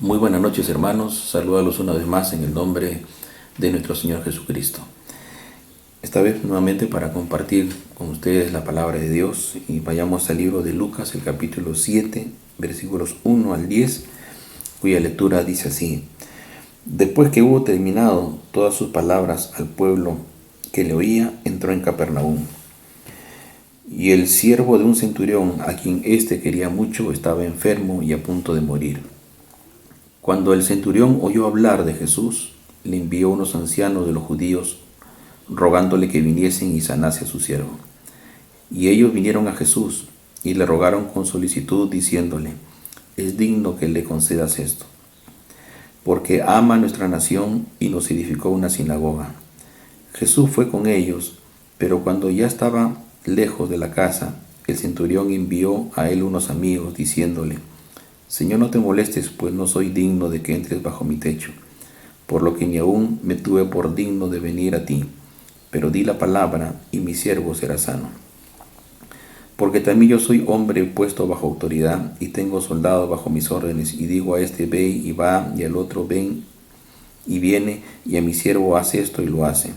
Muy buenas noches, hermanos. Saludarlos una vez más en el nombre de nuestro Señor Jesucristo. Esta vez nuevamente para compartir con ustedes la palabra de Dios, y vayamos al libro de Lucas, el capítulo 7, versículos 1 al 10, cuya lectura dice así: Después que hubo terminado todas sus palabras al pueblo que le oía, entró en Capernaum. Y el siervo de un centurión, a quien éste quería mucho, estaba enfermo y a punto de morir. Cuando el centurión oyó hablar de Jesús, le envió unos ancianos de los judíos, rogándole que viniesen y sanase a su siervo. Y ellos vinieron a Jesús y le rogaron con solicitud, diciéndole: es digno que le concedas esto, porque ama nuestra nación y nos edificó una sinagoga. Jesús fue con ellos, pero cuando ya estaba lejos de la casa, el centurión envió a él unos amigos, diciéndole: Señor, no te molestes, pues no soy digno de que entres bajo mi techo, por lo que ni aún me tuve por digno de venir a ti, pero di la palabra y mi siervo será sano. Porque también yo soy hombre puesto bajo autoridad y tengo soldados bajo mis órdenes, y digo a este ve y va, y al otro ven y viene, y a mi siervo hace esto y lo hace.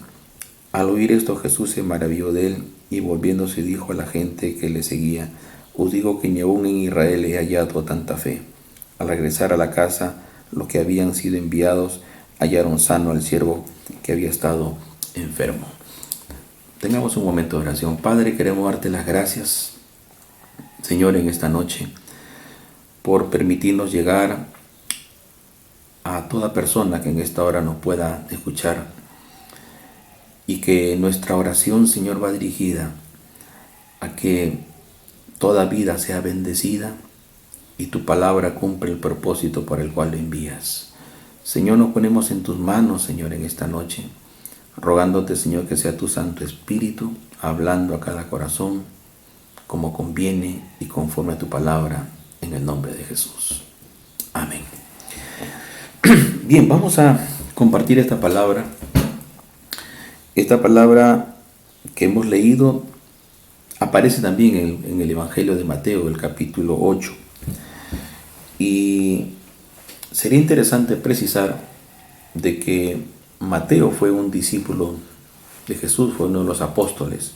Al oír esto, Jesús se maravilló de él, y volviéndose dijo a la gente que le seguía: os digo que ni aún en Israel he hallado tanta fe. Al regresar a la casa, los que habían sido enviados hallaron sano al siervo que había estado enfermo. Tengamos un momento de oración. Padre, queremos darte las gracias, Señor, en esta noche, por permitirnos llegar a toda persona que en esta hora nos pueda escuchar, y que nuestra oración, Señor, va dirigida a que toda vida sea bendecida y tu palabra cumple el propósito para el cual lo envías. Señor, nos ponemos en tus manos, Señor, en esta noche, rogándote, Señor, que sea tu Santo Espíritu hablando a cada corazón como conviene y conforme a tu palabra, en el nombre de Jesús. Amén. Bien, vamos a compartir esta palabra. Esta palabra que hemos leído aparece también en el Evangelio de Mateo, el capítulo 8. Y sería interesante precisar de que Mateo fue un discípulo de Jesús, fue uno de los apóstoles,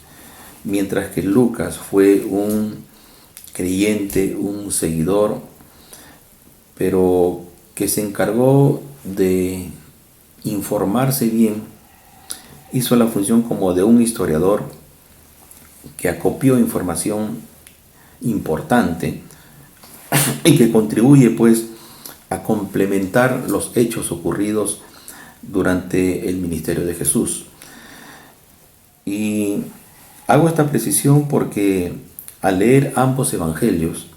mientras que Lucas fue un creyente, un seguidor, pero que se encargó de informarse bien, hizo la función como de un historiador que acopió información importante y que contribuye pues a complementar los hechos ocurridos durante el ministerio de Jesús. Y hago esta precisión porque al leer ambos evangelios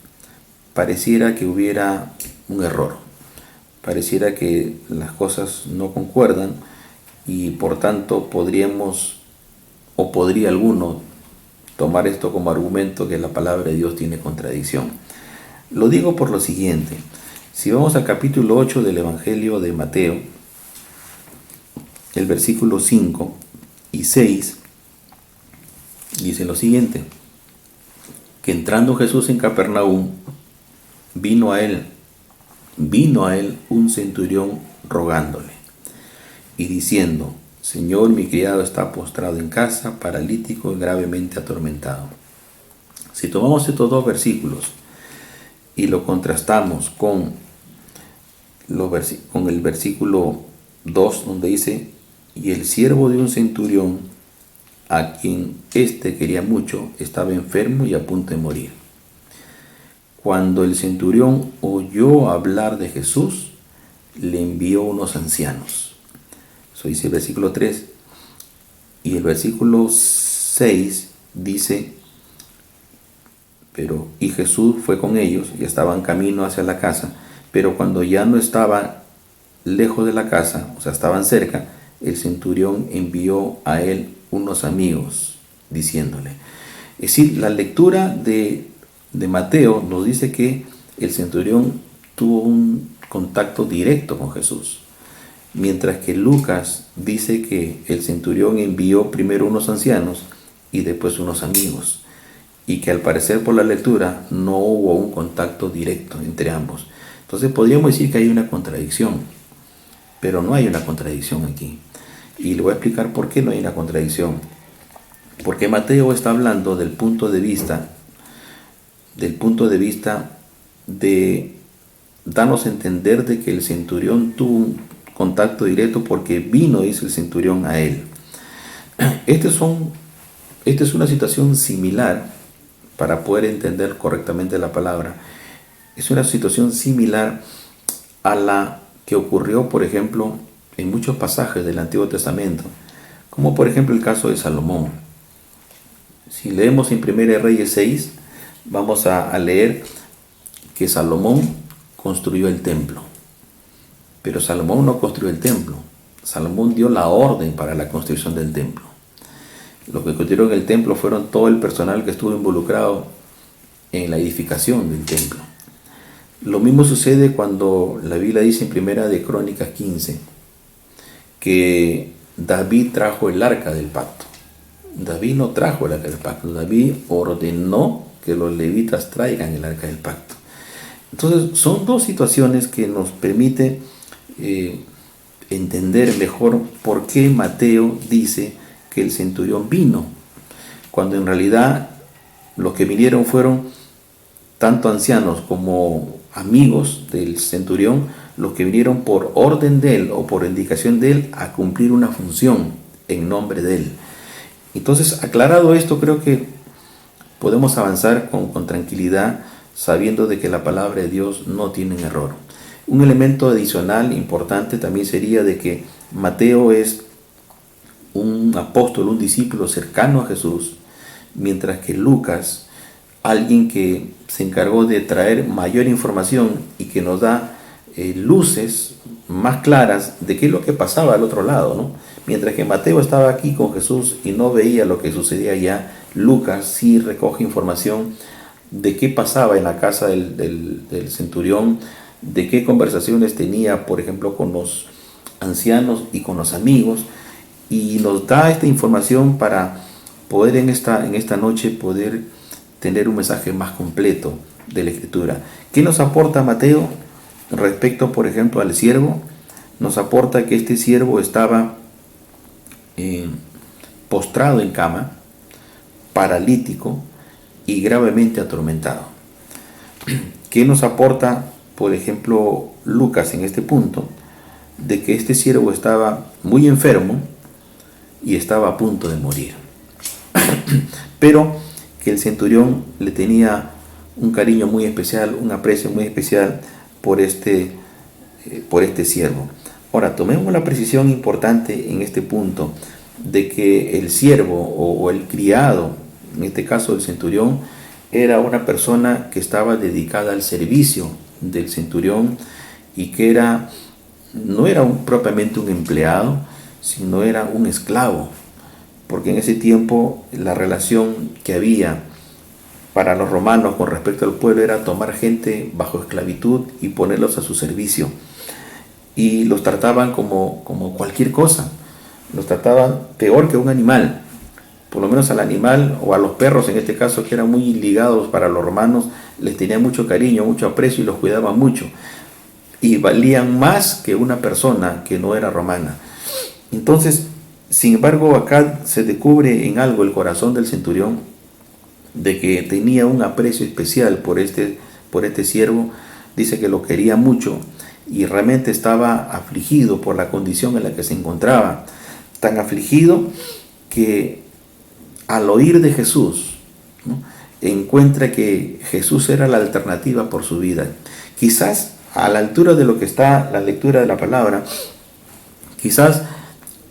pareciera que hubiera un error, pareciera que las cosas no concuerdan, y por tanto podríamos, o podría alguno, tomar esto como argumento que la palabra de Dios tiene contradicción. Lo digo por lo siguiente: si vamos al capítulo 8 del Evangelio de Mateo, el versículo 5 y 6, dice lo siguiente: que entrando Jesús en Capernaum, vino a él un centurión rogándole y diciendo: Señor, mi criado está postrado en casa, paralítico y gravemente atormentado. Si tomamos estos dos versículos y lo contrastamos con el versículo 2, donde dice: y el siervo de un centurión, a quien éste quería mucho, estaba enfermo y a punto de morir. Cuando el centurión oyó hablar de Jesús, le envió unos ancianos. Eso dice el versículo 3. Y el versículo 6 dice: y Jesús fue con ellos, y estaban camino hacia la casa, pero cuando ya no estaba lejos de la casa, o sea, estaban cerca, el centurión envió a él unos amigos, diciéndole. Es decir, la lectura de Mateo nos dice que el centurión tuvo un contacto directo con Jesús, mientras que Lucas dice que el centurión envió primero unos ancianos y después unos amigos, y que al parecer por la lectura no hubo un contacto directo entre ambos, Entonces podríamos decir que hay una contradicción, pero no hay una contradicción aquí. Y le voy a explicar por qué no hay una contradicción. Porque Mateo está hablando del punto de vista de darnos a entender de que el centurión tuvo un contacto directo porque vino, dice el centurión, a él. Esta es una situación similar, para poder entender correctamente la palabra. Es una situación similar a la que ocurrió, por ejemplo, en muchos pasajes del Antiguo Testamento, como por ejemplo el caso de Salomón. Si leemos en 1 Reyes 6, vamos a leer que Salomón construyó el templo. Pero Salomón no construyó el templo. Salomón dio la orden para la construcción del templo. Lo que construyeron el templo fueron todo el personal que estuvo involucrado en la edificación del templo. Lo mismo sucede cuando la Biblia dice en 1 de Crónicas 15 que David trajo el arca del pacto. David no trajo el arca del pacto. David ordenó que los levitas traigan el arca del pacto. Entonces son dos situaciones que nos permiten entender mejor por qué Mateo dice que el centurión vino, cuando en realidad los que vinieron fueron tanto ancianos como amigos del centurión, los que vinieron por orden de él o por indicación de él a cumplir una función en nombre de él. Entonces, aclarado esto, creo que podemos avanzar con tranquilidad, sabiendo de que la palabra de Dios no tiene error. Un elemento adicional importante también sería de que Mateo es un apóstol, un discípulo cercano a Jesús, mientras que Lucas, alguien que se encargó de traer mayor información y que nos da luces más claras de qué es lo que pasaba al otro lado, ¿no? Mientras que Mateo estaba aquí con Jesús y no veía lo que sucedía allá, Lucas sí recoge información de qué pasaba en la casa del centurión, de qué conversaciones tenía, por ejemplo, con los ancianos y con los amigos, y nos da esta información para poder en esta noche poder tener un mensaje más completo de la Escritura. ¿Qué nos aporta Mateo respecto, por ejemplo, al siervo? Nos aporta que este siervo estaba postrado en cama, paralítico y gravemente atormentado. ¿Qué nos aporta, por ejemplo, Lucas en este punto? De que este siervo estaba muy enfermo y estaba a punto de morir. Pero que el centurión le tenía un cariño muy especial, un aprecio muy especial por este siervo. Ahora, tomemos la precisión importante en este punto de que el siervo o el criado, en este caso el centurión, era una persona que estaba dedicada al servicio del centurión y que no era propiamente un empleado, sino era un esclavo, porque en ese tiempo la relación que había para los romanos con respecto al pueblo era tomar gente bajo esclavitud y ponerlos a su servicio, y los trataban como cualquier cosa, los trataban peor que un animal. Por lo menos al animal o a los perros en este caso, que eran muy ligados para los romanos, les tenían mucho cariño, mucho aprecio y los cuidaban mucho, y valían más que una persona que no era romana. Entonces, sin embargo, acá se descubre en algo el corazón del centurión, de que tenía un aprecio especial por este siervo. Dice que lo quería mucho y realmente estaba afligido por la condición en la que se encontraba, tan afligido que al oír de Jesús, ¿no?, encuentra que Jesús era la alternativa por su vida. Quizás a la altura de lo que está la lectura de la palabra, quizás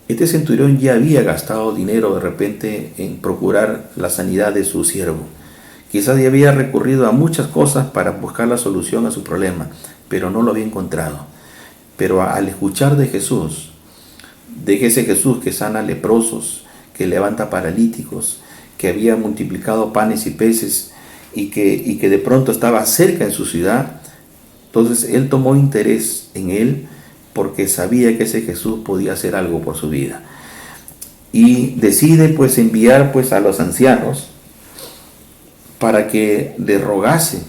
este centurión ya había gastado dinero de repente en procurar la sanidad de su siervo. Quizás ya había recurrido a muchas cosas para buscar la solución a su problema, pero no lo había encontrado. Pero al escuchar de Jesús, de ese Jesús que sana leprosos, que levanta paralíticos, que había multiplicado panes y peces y que de pronto estaba cerca en su ciudad, entonces él tomó interés en él, porque sabía que ese Jesús podía hacer algo por su vida. Y decide pues enviar pues a los ancianos para que le rogase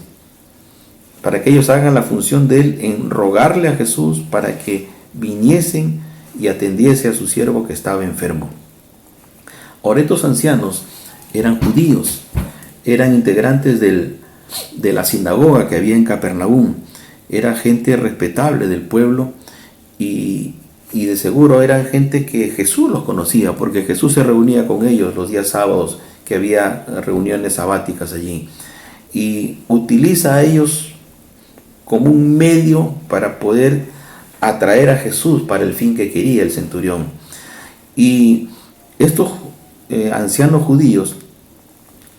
para que ellos hagan la función de él en rogarle a Jesús para que viniesen y atendiese a su siervo que estaba enfermo. Ahora, estos ancianos eran judíos, eran integrantes de la sinagoga que había en Capernaum, era gente respetable del pueblo y de seguro eran gente que Jesús los conocía, porque Jesús se reunía con ellos los días sábados, que había reuniones sabáticas allí, y utiliza a ellos como un medio para poder atraer a Jesús para el fin que quería el centurión. Y estos ancianos judíos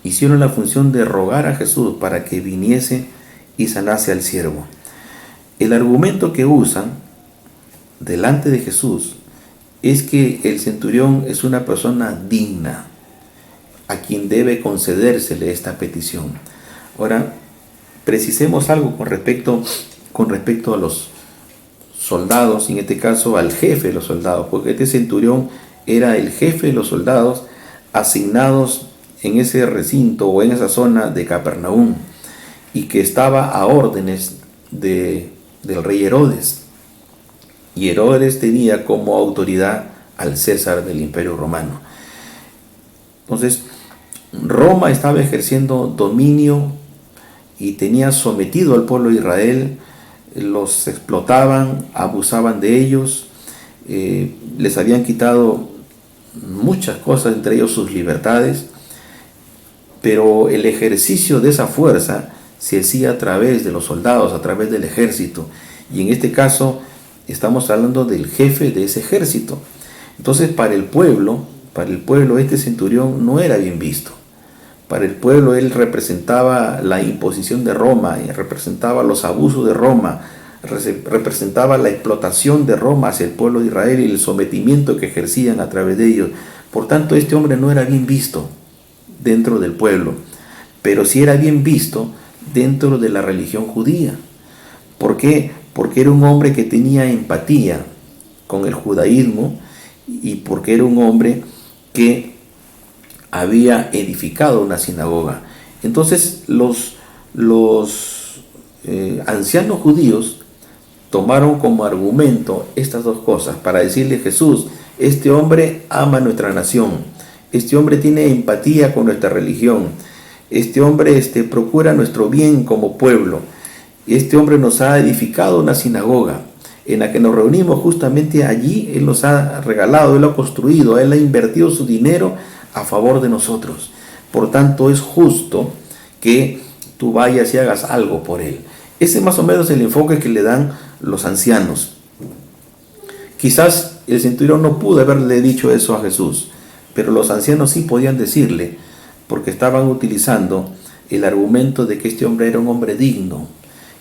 hicieron la función de rogar a Jesús para que viniese y sanase al siervo. El argumento que usan delante de Jesús es que el centurión es una persona digna, a quien debe concedérsele esta petición. Ahora, precisemos algo con respecto a los soldados, en este caso al jefe de los soldados, porque este centurión era el jefe de los soldados asignados en ese recinto o en esa zona de Capernaum, y que estaba a órdenes del rey Herodes. Y Herodes tenía como autoridad al César del Imperio Romano. Entonces, Roma estaba ejerciendo dominio y tenía sometido al pueblo de Israel, los explotaban, abusaban de ellos, les habían quitado muchas cosas, entre ellos sus libertades, pero el ejercicio de esa fuerza se hacía a través de los soldados, a través del ejército, y en este caso estamos hablando del jefe de ese ejército. Entonces, para el pueblo este centurión no era bien visto. Para el pueblo él representaba la imposición de Roma, y representaba los abusos de Roma, representaba la explotación de Roma hacia el pueblo de Israel y el sometimiento que ejercían a través de ellos. Por tanto, este hombre no era bien visto dentro del pueblo, pero sí era bien visto dentro de la religión judía. ¿Por qué? Porque era un hombre que tenía empatía con el judaísmo y porque era un hombre que había edificado una sinagoga. Entonces los ancianos judíos tomaron como argumento estas dos cosas para decirle: Jesús, este hombre ama nuestra nación, este hombre tiene empatía con nuestra religión, este hombre procura nuestro bien como pueblo, este hombre nos ha edificado una sinagoga en la que nos reunimos justamente allí. Él nos ha regalado, Él ha construido, Él ha invertido su dinero a favor de nosotros. Por tanto, es justo que tú vayas y hagas algo por Él. Ese más o menos es el enfoque que le dan los ancianos. Quizás el centurión no pudo haberle dicho eso a Jesús, pero los ancianos sí podían decirle, porque estaban utilizando el argumento de que este hombre era un hombre digno,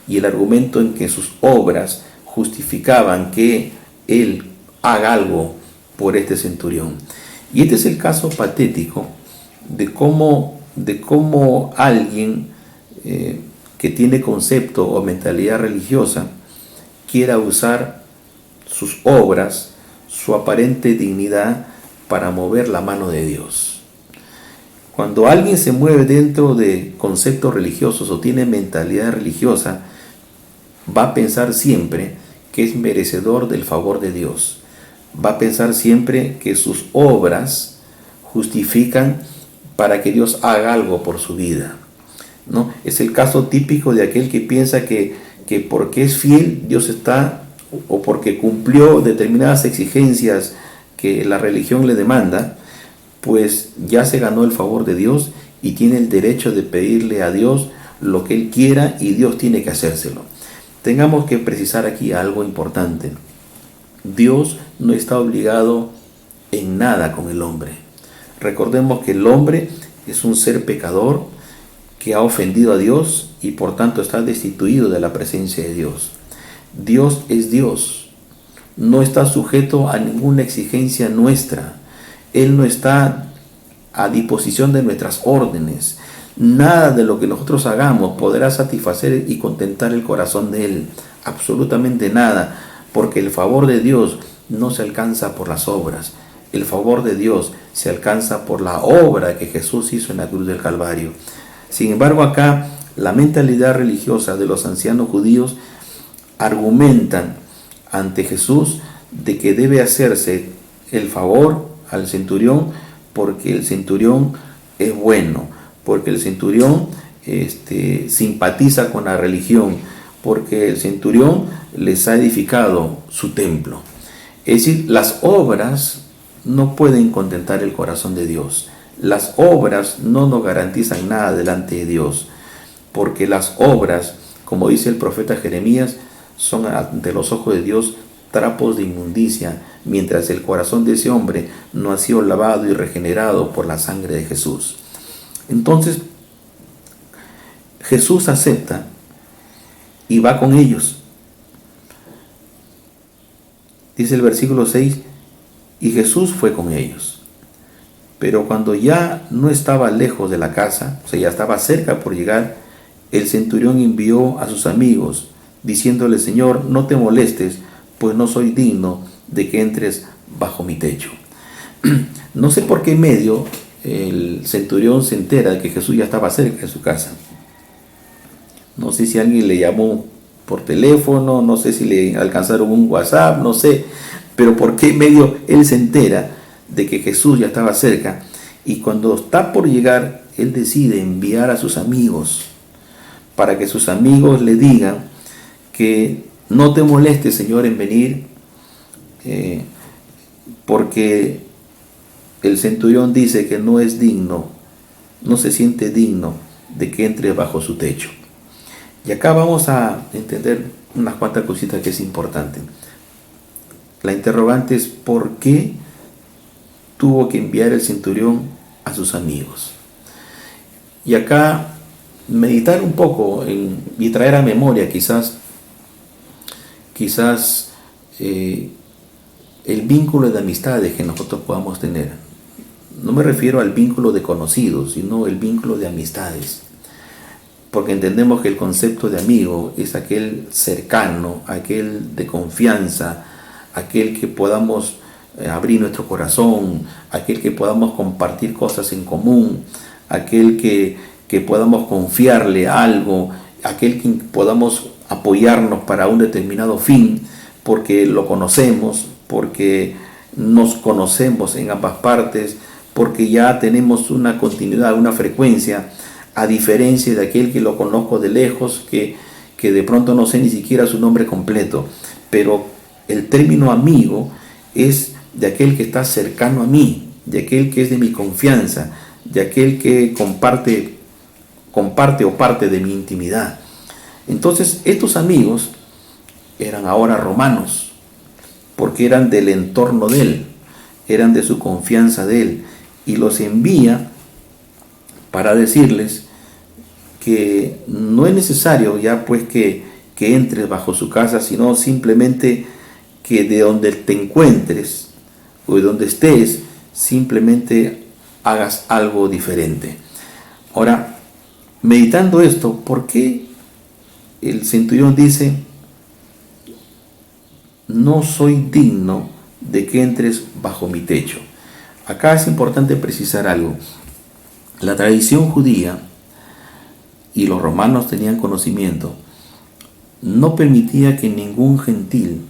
y el argumento en que sus obras justificaban que él haga algo por este centurión. Y este es el caso patético de cómo alguien que tiene concepto o mentalidad religiosa quiera usar sus obras, su aparente dignidad, para mover la mano de Dios. Cuando alguien se mueve dentro de conceptos religiosos o tiene mentalidad religiosa, va a pensar siempre que es merecedor del favor de Dios. Va a pensar siempre que sus obras justifican para que Dios haga algo por su vida, ¿no? Es el caso típico de aquel que piensa que porque es fiel, Dios está, o porque cumplió determinadas exigencias que la religión le demanda, pues ya se ganó el favor de Dios y tiene el derecho de pedirle a Dios lo que él quiera, y Dios tiene que hacérselo. Tengamos que precisar aquí algo importante. Dios no está obligado en nada con el hombre. Recordemos que el hombre es un ser pecador que ha ofendido a Dios y por tanto está destituido de la presencia de Dios. Dios es Dios, no está sujeto a ninguna exigencia nuestra. Él no está a disposición de nuestras órdenes. Nada de lo que nosotros hagamos podrá satisfacer y contentar el corazón de Él. Absolutamente nada, porque el favor de Dios no se alcanza por las obras. El favor de Dios se alcanza por la obra que Jesús hizo en la cruz del Calvario. Sin embargo, acá la mentalidad religiosa de los ancianos judíos argumentan ante Jesús de que debe hacerse el favor al centurión porque el centurión es bueno, porque el centurión simpatiza con la religión, porque el centurión les ha edificado su templo. Es decir, las obras no pueden contentar el corazón de Dios. Las obras no nos garantizan nada delante de Dios, porque las obras, como dice el profeta Jeremías, son ante los ojos de Dios trapos de inmundicia, mientras el corazón de ese hombre no ha sido lavado y regenerado por la sangre de Jesús. Entonces, Jesús acepta y va con ellos. Dice el versículo 6, y Jesús fue con ellos. Pero cuando ya no estaba lejos de la casa, o sea, ya estaba cerca por llegar, el centurión envió a sus amigos, diciéndole: Señor, no te molestes, pues no soy digno de que entres bajo mi techo. No sé por qué medio el centurión se entera de que Jesús ya estaba cerca de su casa. No sé si alguien le llamó por teléfono, no sé si le alcanzaron un WhatsApp, no sé, pero por qué medio él se entera de que Jesús ya estaba cerca, y cuando está por llegar, él decide enviar a sus amigos para que sus amigos le digan que no te molestes, Señor, en venir, porque el centurión dice que no es digno, no se siente digno de que entre bajo su techo. Y acá vamos a entender unas cuantas cositas que es importante. La interrogante es: ¿por qué tuvo que enviar el centurión a sus amigos? Y acá meditar un poco y traer a memoria quizás el vínculo de amistades que nosotros podamos tener. No me refiero al vínculo de conocidos, sino el vínculo de amistades. Porque entendemos que el concepto de amigo es aquel cercano, aquel de confianza, aquel que podamos abrir nuestro corazón, aquel que podamos compartir cosas en común, aquel que podamos confiarle algo, aquel que podamos apoyarnos para un determinado fin, porque lo conocemos, porque nos conocemos en ambas partes, porque ya tenemos una continuidad, una frecuencia, a diferencia de aquel que lo conozco de lejos, que de pronto no sé ni siquiera su nombre completo. Pero el término amigo es de aquel que está cercano a mí, de aquel que es de mi confianza, de aquel que comparte o parte de mi intimidad. Entonces, estos amigos eran ahora romanos, porque eran del entorno de él, eran de su confianza de él, y los envía para decirles que no es necesario ya pues que entres bajo su casa, sino simplemente que de donde te encuentres o de donde estés, simplemente hagas algo diferente. Ahora, meditando esto, ¿por qué el centurión dice: no soy digno de que entres bajo mi techo? Acá es importante precisar algo. La tradición judía, y los romanos tenían conocimiento, no permitía que ningún gentil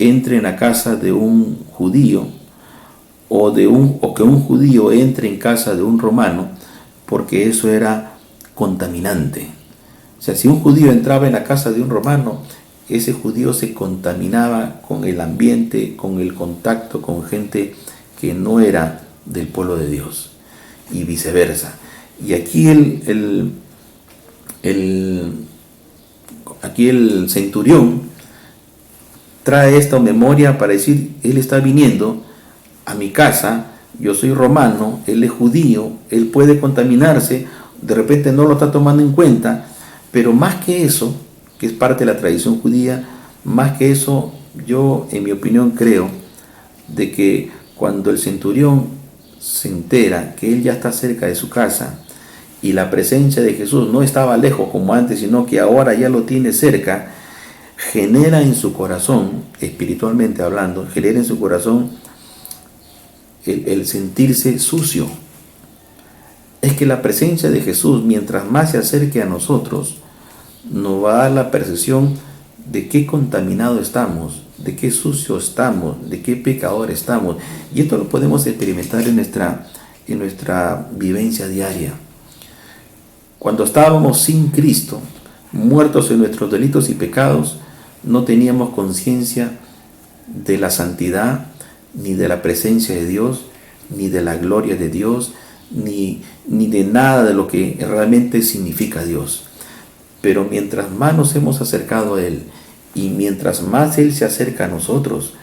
entre en la casa de un judío o que un judío entre en casa de un romano, porque eso era contaminante. O sea, si un judío entraba en la casa de un romano, ese judío se contaminaba con el ambiente, con el contacto con gente que no era del pueblo de Dios, y viceversa. Y aquí el centurión trae esta memoria para decir: él está viniendo a mi casa, yo soy romano, él es judío, él puede contaminarse, de repente no lo está tomando en cuenta. Pero más que eso, que es parte de la tradición judía, más que eso, yo en mi opinión creo de que cuando el centurión se entera que él ya está cerca de su casa y la presencia de Jesús no estaba lejos como antes, sino que ahora ya lo tiene cerca, genera en su corazón, espiritualmente hablando, genera en su corazón el sentirse sucio, es que la presencia de Jesús, mientras más se acerque a nosotros, nos va a dar la percepción de qué contaminado estamos, de qué sucio estamos, de qué pecador estamos. Y esto lo podemos experimentar en nuestra vivencia diaria. Cuando estábamos sin Cristo, muertos en nuestros delitos y pecados, no teníamos conciencia de la santidad, ni de la presencia de Dios, ni de la gloria de Dios, ni de nada de lo que realmente significa Dios. Pero mientras más nos hemos acercado a Él, y mientras más Él se acerca a nosotros,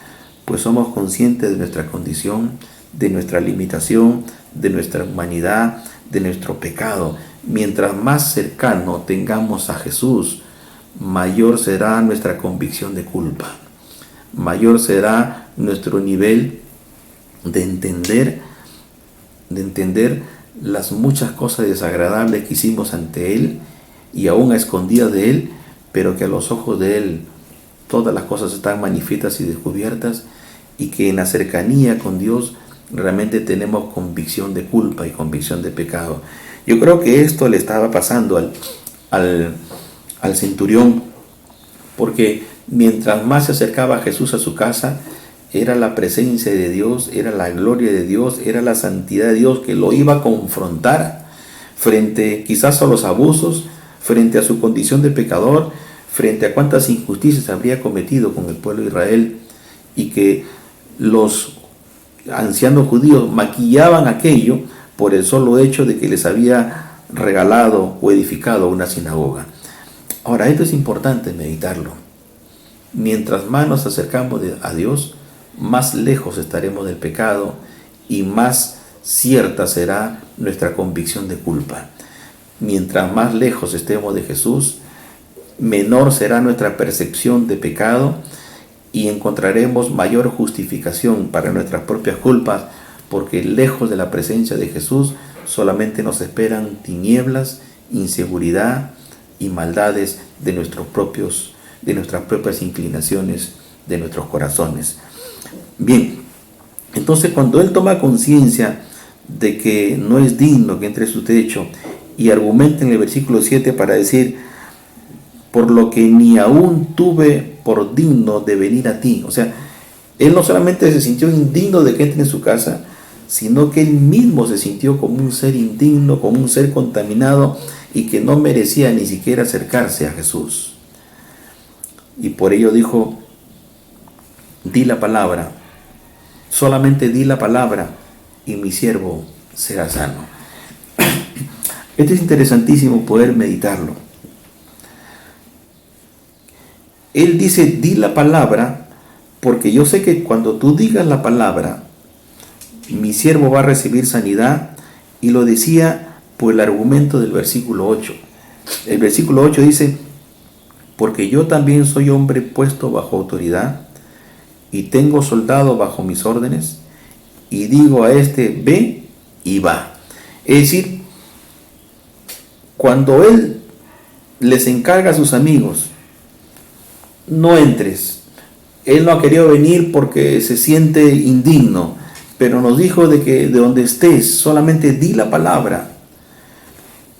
pues somos conscientes de nuestra condición, de nuestra limitación, de nuestra humanidad, de nuestro pecado. Mientras más cercano tengamos a Jesús, mayor será nuestra convicción de culpa, mayor será nuestro nivel de entender las muchas cosas desagradables que hicimos ante Él y aún a escondidas de Él, pero que a los ojos de Él todas las cosas están manifiestas y descubiertas, y que en la cercanía con Dios realmente tenemos convicción de culpa y convicción de pecado. Yo creo que esto le estaba pasando al centurión, porque mientras más se acercaba Jesús a su casa, era la presencia de Dios, era la gloria de Dios, era la santidad de Dios que lo iba a confrontar frente quizás a los abusos, frente a su condición de pecador, frente a cuántas injusticias habría cometido con el pueblo de Israel, y que los ancianos judíos maquillaban aquello por el solo hecho de que les había regalado o edificado una sinagoga. Ahora, esto es importante meditarlo. Mientras más nos acercamos a Dios, más lejos estaremos del pecado y más cierta será nuestra convicción de culpa. Mientras más lejos estemos de Jesús, menor será nuestra percepción de pecado y encontraremos mayor justificación para nuestras propias culpas, porque lejos de la presencia de Jesús solamente nos esperan tinieblas, inseguridad y maldades de nuestras propias inclinaciones, de nuestros corazones. Bien, entonces cuando él toma conciencia de que no es digno que entre a su techo, y argumenta en el versículo 7 para decir, por lo que ni aún tuve por digno de venir a ti. O sea, él no solamente se sintió indigno de que entre en su casa, sino que él mismo se sintió como un ser indigno, como un ser contaminado, y que no merecía ni siquiera acercarse a Jesús. Y por ello dijo, di la palabra, solamente di la palabra, y mi siervo será sano. Esto es interesantísimo poder meditarlo. Él dice, di la palabra, porque yo sé que cuando tú digas la palabra, mi siervo va a recibir sanidad. Y lo decía por el argumento del versículo 8. El versículo 8 dice, porque yo también soy hombre puesto bajo autoridad, y tengo soldado bajo mis órdenes, y digo a este, ve, y va. Es decir, cuando él les encarga a sus amigos, no entres, él no ha querido venir porque se siente indigno, pero nos dijo de que de donde estés solamente di la palabra,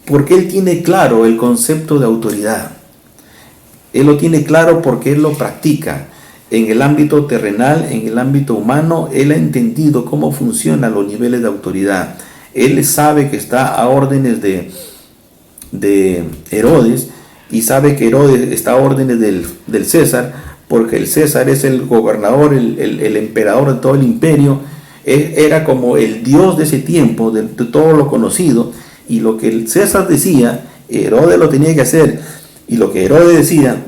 porque él tiene claro el concepto de autoridad. Él lo tiene claro porque él lo practica en el ámbito terrenal, en el ámbito humano. Él ha entendido cómo funcionan los niveles de autoridad. Él sabe que está a órdenes de Herodes, y sabe que Herodes está a órdenes del César, porque el César es el gobernador, el emperador de todo el imperio. Era como el dios de ese tiempo, de todo lo conocido, y lo que el César decía, Herodes lo tenía que hacer, y lo que Herodes decía,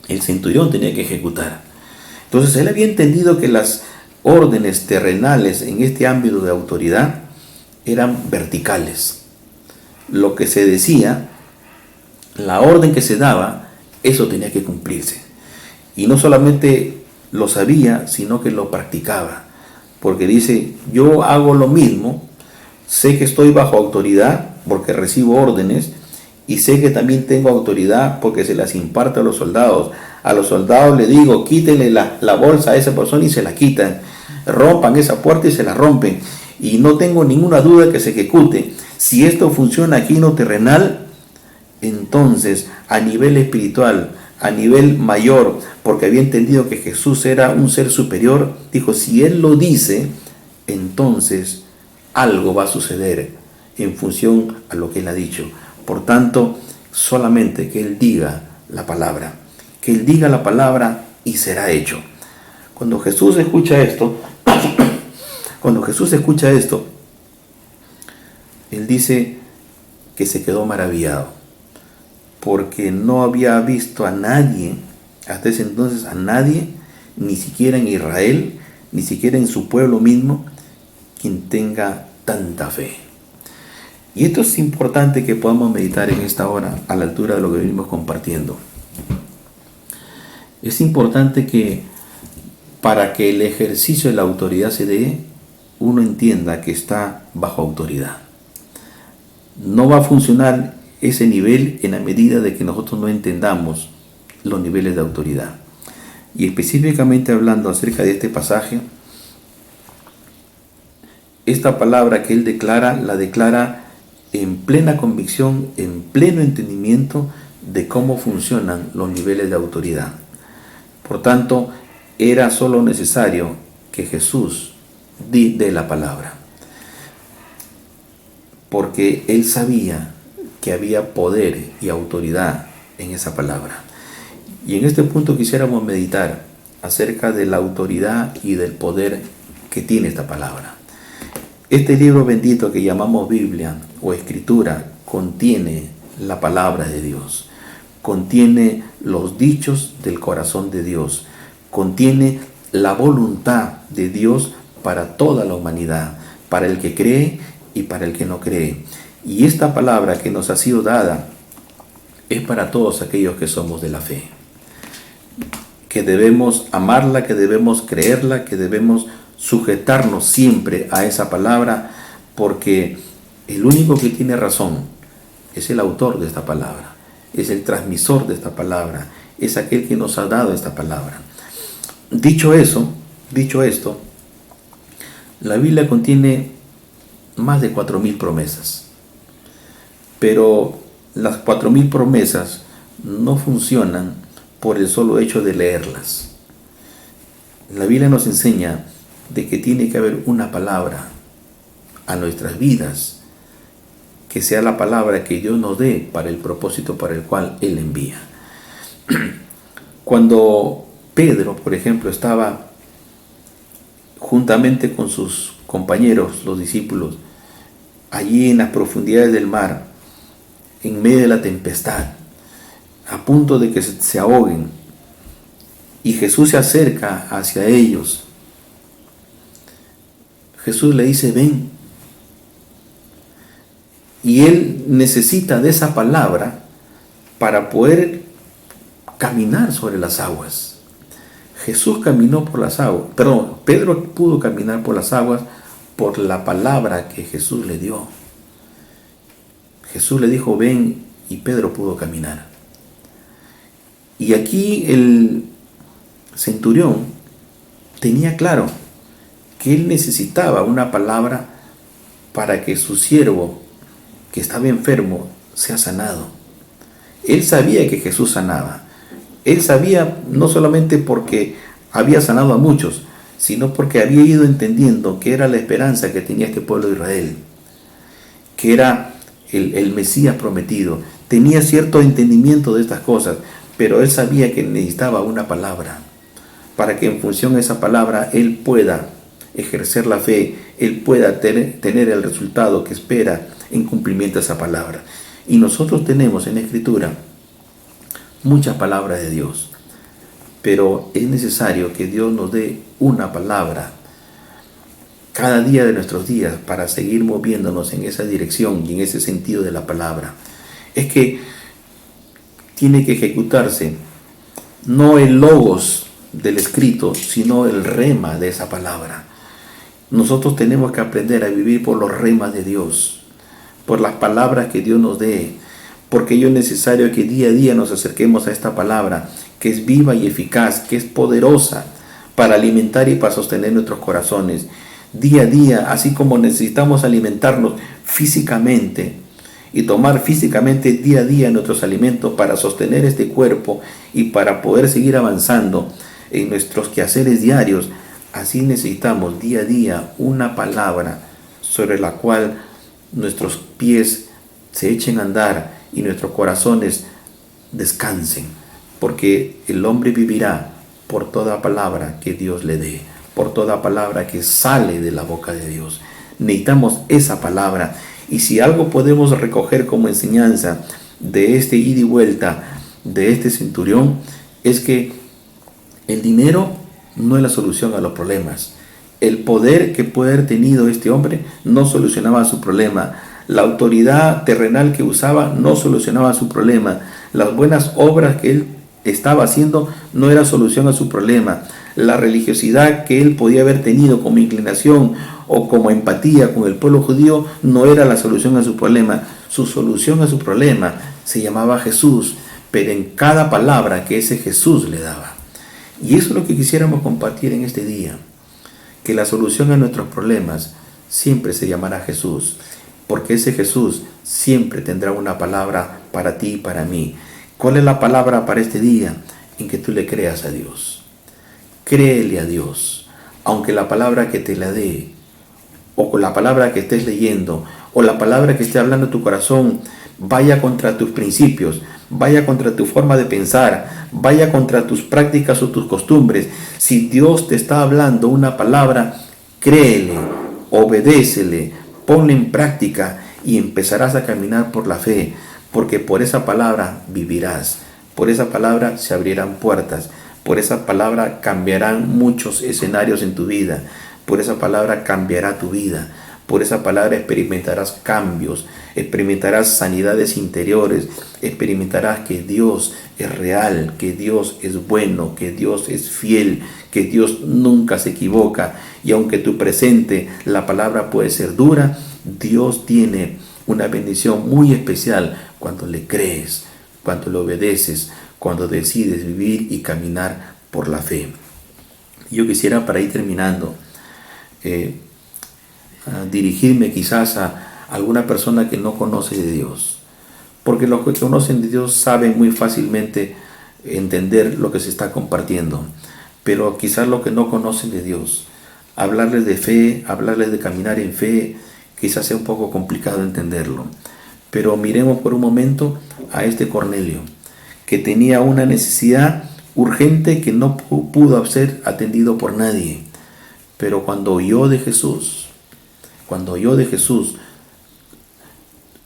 el centurión tenía que ejecutar. Entonces él había entendido que las órdenes terrenales en este ámbito de autoridad eran verticales. Lo que se decía, la orden que se daba, eso tenía que cumplirse. Y no solamente lo sabía, sino que lo practicaba. Porque dice, yo hago lo mismo, sé que estoy bajo autoridad porque recibo órdenes, y sé que también tengo autoridad porque se las imparto a los soldados. A los soldados le digo, quítenle la bolsa a esa persona y se la quitan. Rompan esa puerta y se la rompen. y no tengo ninguna duda que se ejecute. Si esto funciona aquí en lo terrenal, entonces a nivel espiritual, a nivel mayor, porque había entendido que Jesús era un ser superior, dijo, si Él lo dice, entonces algo va a suceder en función a lo que Él ha dicho. Por tanto, solamente que Él diga la palabra, que Él diga la palabra y será hecho. Cuando Jesús escucha esto, Él dice que se quedó maravillado, porque no había visto a nadie, hasta ese entonces a nadie, ni siquiera en Israel, ni siquiera en su pueblo mismo, quien tenga tanta fe. Y esto es importante que podamos meditar en esta hora, a la altura de lo que venimos compartiendo. Es importante que para que el ejercicio de la autoridad se dé, uno entienda que está bajo autoridad. No va a funcionar ese nivel en la medida de que nosotros no entendamos los niveles de autoridad. Y específicamente hablando acerca de este pasaje, esta palabra que él declara, la declara en plena convicción, en pleno entendimiento de cómo funcionan los niveles de autoridad. Por tanto, era solo necesario que Jesús dé la palabra, porque él sabía que había poder y autoridad en esa palabra. Y en este punto quisiéramos meditar acerca de la autoridad y del poder que tiene esta palabra. Este libro bendito que llamamos Biblia o Escritura contiene la palabra de Dios, contiene los dichos del corazón de Dios, contiene la voluntad de Dios para toda la humanidad, para el que cree y para el que no cree. Y esta palabra que nos ha sido dada es para todos aquellos que somos de la fe, que debemos amarla, que debemos creerla, que debemos sujetarnos siempre a esa palabra, porque el único que tiene razón es el autor de esta palabra, es el transmisor de esta palabra, es aquel que nos ha dado esta palabra. Dicho esto, la Biblia contiene más de 4.000 promesas, pero las 4.000 promesas no funcionan por el solo hecho de leerlas. La Biblia nos enseña de que tiene que haber una palabra a nuestras vidas, que sea la palabra que Dios nos dé para el propósito para el cual Él envía. Cuando Pedro, por ejemplo, estaba juntamente con sus compañeros, los discípulos, allí en las profundidades del mar, en medio de la tempestad, a punto de que se ahoguen, y Jesús se acerca hacia ellos, Jesús le dice, ven. Y él necesita de esa palabra para poder caminar sobre las aguas. Jesús caminó por las aguas, Pedro pudo caminar por las aguas por la palabra que Jesús le dio. Jesús le dijo, ven, y Pedro pudo caminar. Y aquí el centurión tenía claro que él necesitaba una palabra para que su siervo, que estaba enfermo, sea sanado. Él sabía que Jesús sanaba. Él sabía no solamente porque había sanado a muchos, sino porque había ido entendiendo que era la esperanza que tenía este pueblo de Israel, que era el Mesías prometido. Tenía cierto entendimiento de estas cosas, pero él sabía que necesitaba una palabra, para que en función de esa palabra él pueda ejercer la fe, él pueda tener el resultado que espera en cumplimiento de esa palabra. Y nosotros tenemos en la Escritura muchas palabras de Dios, pero es necesario que Dios nos dé una palabra cada día de nuestros días para seguir moviéndonos en esa dirección y en ese sentido de la palabra. Es que tiene que ejecutarse no el logos del escrito, sino el rema de esa palabra. Nosotros tenemos que aprender a vivir por los remas de Dios, por las palabras que Dios nos dé, porque ello es necesario que día a día nos acerquemos a esta palabra, que es viva y eficaz, que es poderosa para alimentar y para sostener nuestros corazones. día a día, así como necesitamos alimentarnos físicamente y tomar físicamente día a día nuestros alimentos para sostener este cuerpo y para poder seguir avanzando en nuestros quehaceres diarios, así necesitamos día a día una palabra sobre la cual nuestros pies se echen a andar y nuestros corazones descansen, porque el hombre vivirá por toda palabra que Dios le dé, por toda palabra que sale de la boca de Dios. Necesitamos esa palabra, y si algo podemos recoger como enseñanza de este ida y vuelta de este centurión, es que el dinero no es la solución a los problemas. El poder que puede haber tenido este hombre no solucionaba su problema. La autoridad terrenal que usaba no solucionaba su problema. Las buenas obras que él estaba haciendo no era solución a su problema. La religiosidad que él podía haber tenido como inclinación o como empatía con el pueblo judío no era la solución a su problema. Su solución a su problema se llamaba Jesús, pero en cada palabra que ese Jesús le daba. Y eso es lo que quisiéramos compartir en este día, que la solución a nuestros problemas siempre se llamará Jesús, porque ese Jesús siempre tendrá una palabra para ti y para mí. ¿Cuál es la palabra para este día? En que tú le creas a Dios. Créele a Dios, aunque la palabra que te la dé, o con la palabra que estés leyendo, o la palabra que esté hablando en tu corazón, vaya contra tus principios, vaya contra tu forma de pensar, vaya contra tus prácticas o tus costumbres. Si Dios te está hablando una palabra, créele, obedécele, ponla en práctica y empezarás a caminar por la fe, porque por esa palabra vivirás, por esa palabra se abrirán puertas, por esa palabra cambiarán muchos escenarios en tu vida, por esa palabra cambiará tu vida, por esa palabra experimentarás cambios, experimentarás sanidades interiores, experimentarás que Dios es real, que Dios es bueno, que Dios es fiel, que Dios nunca se equivoca. Y aunque tu presente la palabra puede ser dura, Dios tiene una bendición muy especial cuando le crees, cuando le obedeces, cuando decides vivir y caminar por la fe. Yo quisiera, para ir terminando, dirigirme quizás a alguna persona que no conoce de Dios, porque los que conocen de Dios saben muy fácilmente entender lo que se está compartiendo, pero quizás los que no conocen de Dios, hablarles de fe, hablarles de caminar en fe, quizás sea un poco complicado entenderlo. Pero miremos por un momento a este Cornelio, que tenía una necesidad urgente que no pudo ser atendido por nadie, pero cuando oyó de Jesús,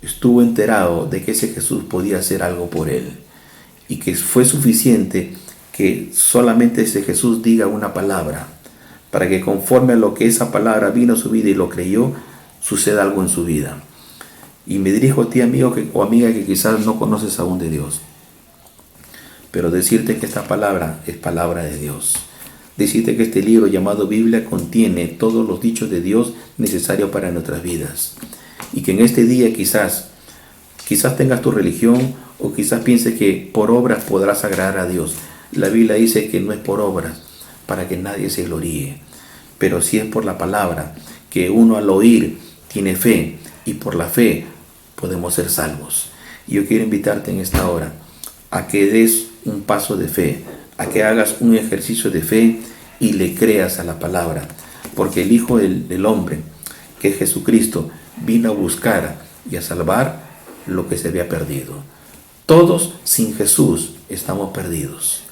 estuvo enterado de que ese Jesús podía hacer algo por él, y que fue suficiente que solamente ese Jesús diga una palabra, para que conforme a lo que esa palabra vino a su vida y lo creyó, suceda algo en su vida. Y me dirijo a ti, amigo o amiga, que quizás no conoces aún de Dios, pero decirte que esta palabra es palabra de Dios. Decirte que este libro llamado Biblia contiene todos los dichos de Dios necesarios para nuestras vidas. Y que en este día quizás tengas tu religión, o quizás pienses que por obras podrás agradar a Dios. La Biblia dice que no es por obras para que nadie se gloríe, pero sí es por la palabra, que uno al oír tiene fe, y por la fe podemos ser salvos. Y yo quiero invitarte en esta hora a que des un paso de fe, a que hagas un ejercicio de fe y le creas a la palabra, porque el Hijo del Hombre, que es Jesucristo, vino a buscar y a salvar lo que se había perdido. Todos sin Jesús estamos perdidos.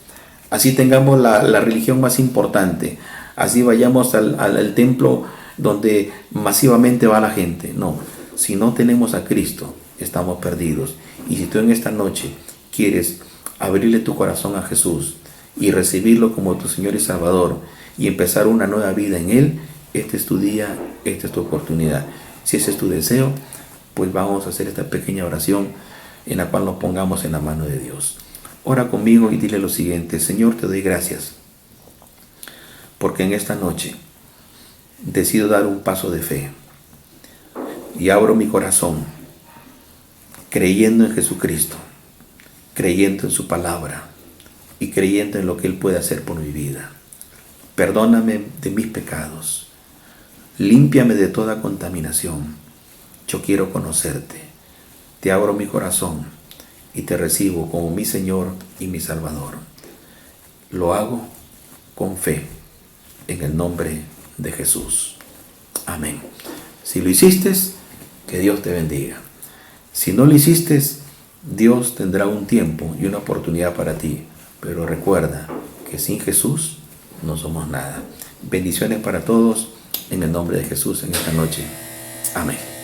Así tengamos la religión más importante, así vayamos al templo donde masivamente va la gente. No, si no tenemos a Cristo, estamos perdidos. Y si tú en esta noche quieres abrirle tu corazón a Jesús y recibirlo como tu Señor y Salvador y empezar una nueva vida en Él, este es tu día, esta es tu oportunidad. Si ese es tu deseo, pues vamos a hacer esta pequeña oración en la cual nos pongamos en la mano de Dios. Ora conmigo y dile lo siguiente: Señor, te doy gracias, porque en esta noche decido dar un paso de fe y abro mi corazón creyendo en Jesucristo, creyendo en su palabra y creyendo en lo que Él puede hacer por mi vida. Perdóname de mis pecados. límpiame de toda contaminación. Yo quiero conocerte. Te abro mi corazón y te recibo como mi Señor y mi Salvador. Lo hago con fe en el nombre de Jesús. Amén. Si lo hiciste, que Dios te bendiga. Si no lo hiciste, Dios tendrá un tiempo y una oportunidad para ti. Pero recuerda que sin Jesús no somos nada. Bendiciones para todos en el nombre de Jesús en esta noche. Amén.